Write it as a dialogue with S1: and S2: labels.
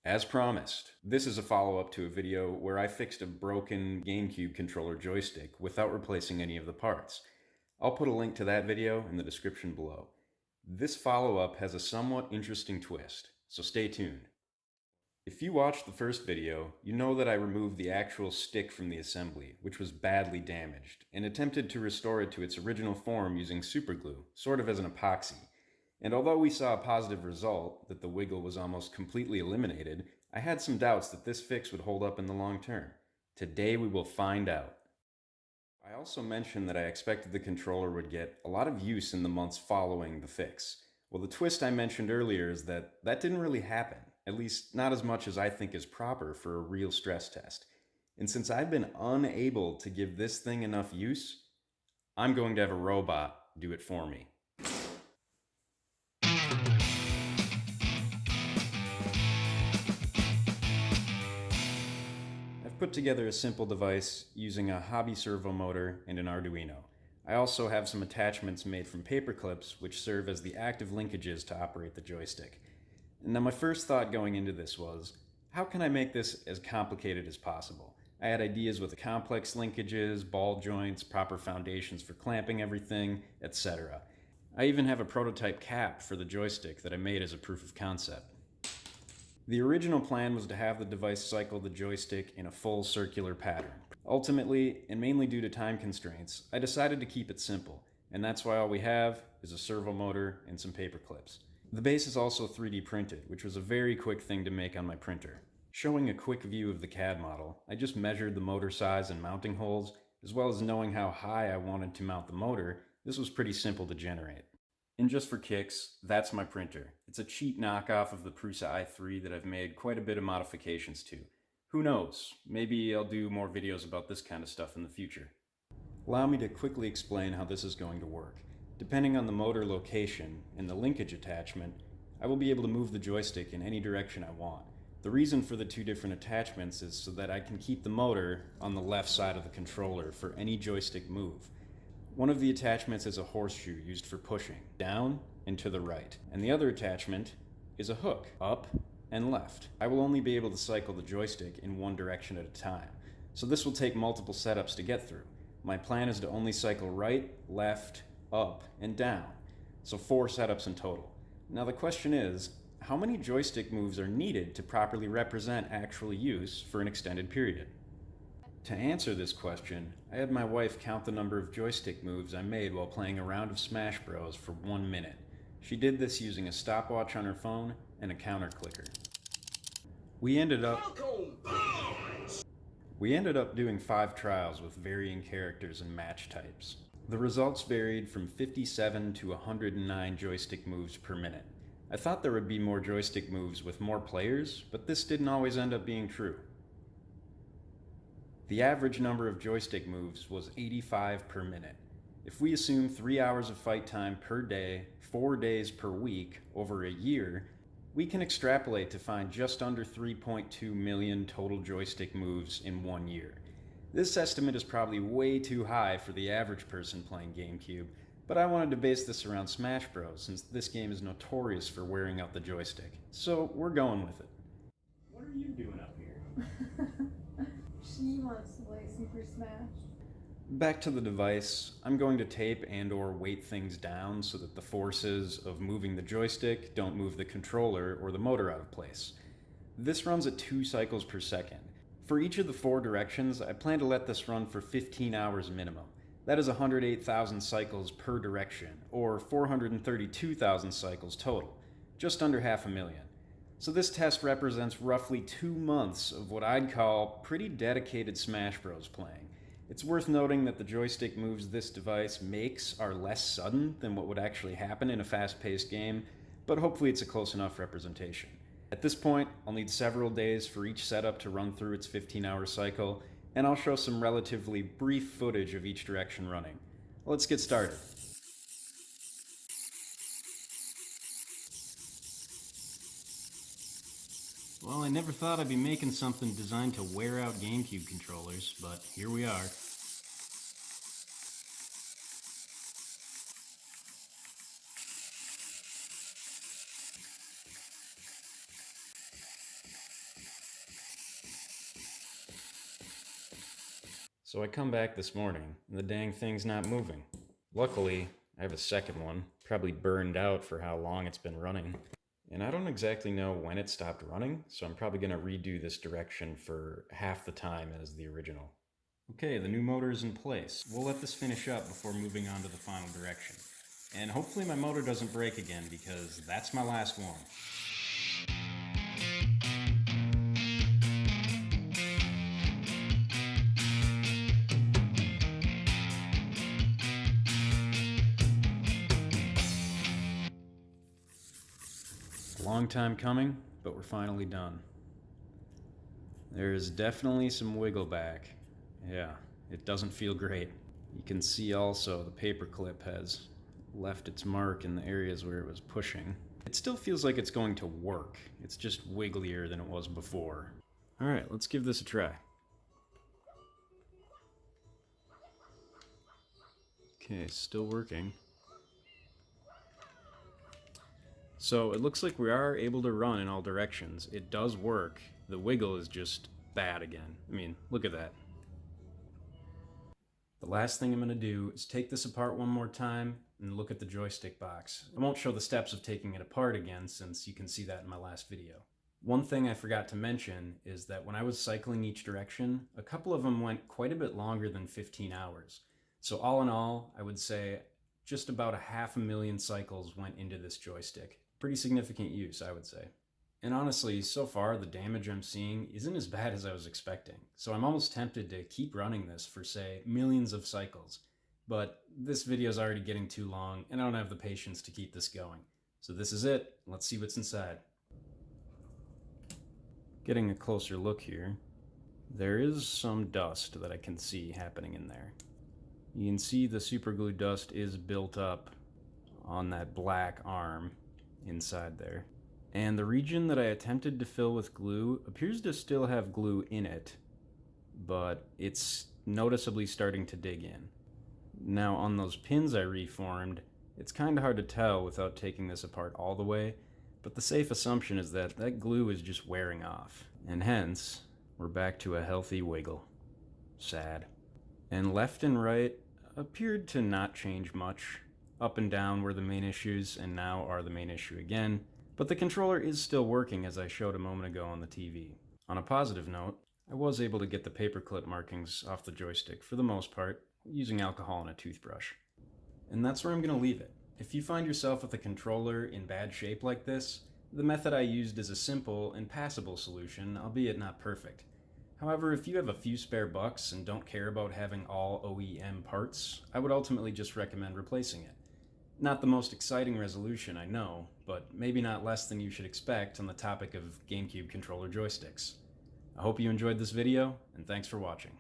S1: As promised, this is a follow-up to a video where I fixed a broken GameCube controller joystick without replacing any of the parts. I'll put a link to that video in the description below. This follow-up has a somewhat interesting twist, so stay tuned. If you watched the first video, you know that I removed the actual stick from the assembly, which was badly damaged, and attempted to restore it to its original form using superglue, sort of as an epoxy. And although we saw a positive result, that the wiggle was almost completely eliminated, I had some doubts that this fix would hold up in the long term. Today we will find out. I also mentioned that I expected the controller would get a lot of use in the months following the fix. Well, the twist I mentioned earlier is that that didn't really happen, at least not as much as I think is proper for a real stress test. And since I've been unable to give this thing enough use, I'm going to have a robot do it for me. I've put together a simple device using a hobby servo motor and an Arduino. I also have some attachments made from paper clips which serve as the active linkages to operate the joystick. Now my first thought going into this was, how can I make this as complicated as possible? I had ideas with complex linkages, ball joints, proper foundations for clamping everything, etc. I even have a prototype cap for the joystick that I made as a proof of concept. The original plan was to have the device cycle the joystick in a full circular pattern. Ultimately, and mainly due to time constraints, I decided to keep it simple, and that's why all we have is a servo motor and some paper clips. The base is also 3D printed, which was a very quick thing to make on my printer. Showing a quick view of the CAD model, I just measured the motor size and mounting holes, as well as knowing how high I wanted to mount the motor. This was pretty simple to generate. And just for kicks, that's my printer. It's a cheap knockoff of the Prusa i3 that I've made quite a bit of modifications to. Who knows, maybe I'll do more videos about this kind of stuff in the future. Allow me to quickly explain how this is going to work. Depending on the motor location and the linkage attachment, I will be able to move the joystick in any direction I want. The reason for the two different attachments is so that I can keep the motor on the left side of the controller for any joystick move. One of the attachments is a horseshoe used for pushing, down and to the right, and the other attachment is a hook, up and left. I will only be able to cycle the joystick in one direction at a time, so this will take multiple setups to get through. My plan is to only cycle right, left, up, and down, so 4 setups in total. Now the question is, how many joystick moves are needed to properly represent actual use for an extended period? To answer this question, I had my wife count the number of joystick moves I made while playing a round of Smash Bros. For 1 minute. She did this using a stopwatch on her phone and a counter clicker. We ended up doing 5 trials with varying characters and match types. The results varied from 57 to 109 joystick moves per minute. I thought there would be more joystick moves with more players, but this didn't always end up being true. The average number of joystick moves was 85 per minute. If we assume 3 hours of fight time per day, 4 days per week, over a year, we can extrapolate to find just under 3.2 million total joystick moves in 1 year. This estimate is probably way too high for the average person playing GameCube, but I wanted to base this around Smash Bros. Since this game is notorious for wearing out the joystick. So we're going with it. What are you doing up here?
S2: She wants to play Super Smash.
S1: Back to the device, I'm going to tape and or weight things down so that the forces of moving the joystick don't move the controller or the motor out of place. This runs at 2 cycles per second. For each of the 4 directions, I plan to let this run for 15 hours minimum. That is 108,000 cycles per direction, or 432,000 cycles total, just under 500,000. So this test represents roughly 2 months of what I'd call pretty dedicated Smash Bros. Playing. It's worth noting that the joystick moves this device makes are less sudden than what would actually happen in a fast-paced game, but hopefully it's a close enough representation. At this point, I'll need several days for each setup to run through its 15-hour cycle, and I'll show some relatively brief footage of each direction running. Let's get started. Well, I never thought I'd be making something designed to wear out GameCube controllers, but here we are. So I come back this morning, and the dang thing's not moving. Luckily, I have a second one, probably burned out for how long it's been running. And I don't exactly know when it stopped running, so I'm probably going to redo this direction for half the time as the original. Okay, the new motor is in place. We'll let this finish up before moving on to the final direction. And hopefully my motor doesn't break again, because that's my last one. Long time coming, but we're finally done. There's definitely some wiggle back. Yeah, it doesn't feel great. You can see also the paperclip has left its mark in the areas where it was pushing. It still feels like it's going to work. It's just wigglier than it was before. Alright, let's give this a try. Okay, still working. So it looks like we are able to run in all directions. It does work. The wiggle is just bad again. I mean, look at that. The last thing I'm going to do is take this apart one more time and look at the joystick box. I won't show the steps of taking it apart again, since you can see that in my last video. One thing I forgot to mention is that when I was cycling each direction, a couple of them went quite a bit longer than 15 hours. So all in all, I would say just about 500,000 cycles went into this joystick. Pretty significant use, I would say. And honestly, so far the damage I'm seeing isn't as bad as I was expecting. So I'm almost tempted to keep running this for, say, millions of cycles. But this video is already getting too long, and I don't have the patience to keep this going. So this is it. Let's see what's inside. Getting a closer look here, there is some dust that I can see happening in there. You can see the superglue dust is built up on that black arm inside there. And the region that I attempted to fill with glue appears to still have glue in it, but it's noticeably starting to dig in. Now on those pins I reformed, it's kind of hard to tell without taking this apart all the way, but the safe assumption is that that glue is just wearing off, and hence, we're back to a healthy wiggle. Sad. And left and right appeared to not change much. Up and down were the main issues, and now are the main issue again. But the controller is still working, as I showed a moment ago on the TV. On a positive note, I was able to get the paperclip markings off the joystick for the most part, using alcohol and a toothbrush. And that's where I'm going to leave it. If you find yourself with a controller in bad shape like this, the method I used is a simple and passable solution, albeit not perfect. However, if you have a few spare bucks and don't care about having all OEM parts, I would ultimately just recommend replacing it. Not the most exciting resolution, I know, but maybe not less than you should expect on the topic of GameCube controller joysticks. I hope you enjoyed this video, and thanks for watching.